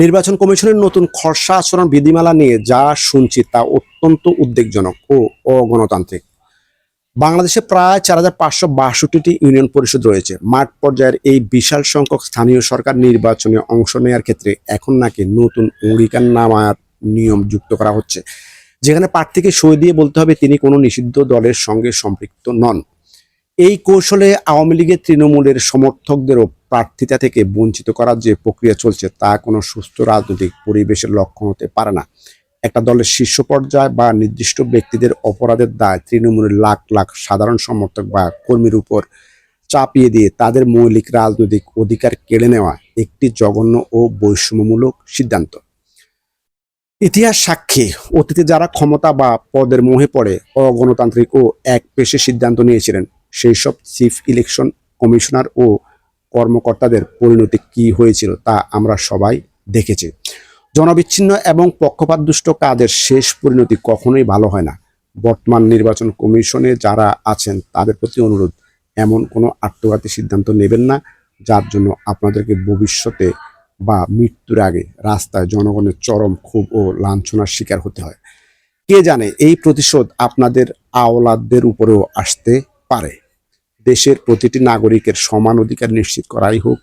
নির্বাচন কমিশনের নতুন খসড়া আচরণ বিধিমালা নিয়ে যা শুনছি তা অত্যন্ত উদ্বেগজনক ও অগণতান্ত্রিক। বাংলাদেশে প্রায় ৪,৫৬২টি ইউনিয়ন পরিষদ রয়েছে। মাঠ পর্যায়ের এই বিশাল সংখ্যক স্থানীয় সরকার নির্বাচনে অংশ নেওয়ার ক্ষেত্রে এখন নাকি নতুন অঙ্গীকারনামার নিয়ম যুক্ত করা হচ্ছে, যেখানে প্রার্থীকে সই দিয়ে বলতে হবে তিনি কোনো নিষিদ্ধ দলের সঙ্গে সম্পৃক্ত নন। এই কৌশলে আওয়ামী লীগের তৃণমূলের সমর্থকদেরও প্রার্থিতা থেকে বঞ্চিত করার যে প্রক্রিয়া চলছে তা কোনো সুস্থ রাজনৈতিক পরিবেশের লক্ষণ হতে পারে না। একটা দলের শীর্ষ পর্যায় বা নির্দিষ্ট ব্যক্তিদের অপরাধের দায় তৃণমূলের লাখ লাখ সাধারণ সমর্থক বা কর্মীর উপর চাপিয়ে দিয়ে তাদের মৌলিক রাজনৈতিক অধিকার কেড়ে নেওয়া একটি জঘন্য ও বৈষম্যমূলক সিদ্ধান্ত। ইতিহাস সাক্ষী, অতীতে যারা ক্ষমতা বা পদের মোহে পড়ে অগণতান্ত্রিক ও একপেশে সিদ্ধান্ত নিয়েছিলেন, সেই সব চিফ ইলেকশন কমিশনার ও কর্মকর্তাদের পরিণতি কি হয়েছিল তা আমরা সবাই দেখেছি। জনবিচ্ছিন্ন এবং পক্ষপাতদুষ্ট কাজের শেষ পরিণতি কখনোই ভালো হয় না। বর্তমান নির্বাচন কমিশনে যারা আছেন তাদের প্রতি অনুরোধ, এমন কোনো আত্মঘাতী সিদ্ধান্ত নেবেন না যার জন্য আপনাদেরকে ভবিষ্যতে বা মৃত্যুর আগে রাস্তায় জনগণের চরম ক্ষোভ ও লাঞ্ছনার শিকার হতে হয়। কে জানে এই প্রতিশোধ আপনাদের আওলাদদের উপরেও আসতে পারে। দেশের প্রতিটি নাগরিকের সমান অধিকার নিশ্চিত করাই হোক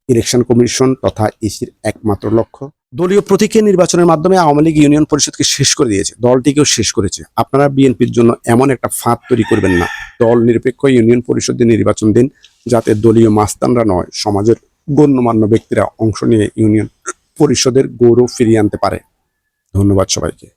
ইলেকশন কমিশন তথা ইসির একমাত্র লক্ষ্য। দলীয় প্রতীকে নির্বাচনের মাধ্যমে আওয়ামী লীগ ইউনিয়ন পরিষদকে শেষ করে দিয়েছে, দলটিকেও শেষ করেছে। আপনারা বিএনপির জন্য এমন একটা ফাঁদ তৈরি করবেন না। দল নিরপেক্ষ ইউনিয়ন পরিষদে নির্বাচন দিন, যাতে দলীয় মাস্তানরা নয়, সমাজের গণ্যমান্য ব্যক্তিরা অংশ নিয়ে ইউনিয়ন পরিষদের গৌরব ফিরিয়ে আনতে পারে। ধন্যবাদ সবাইকে।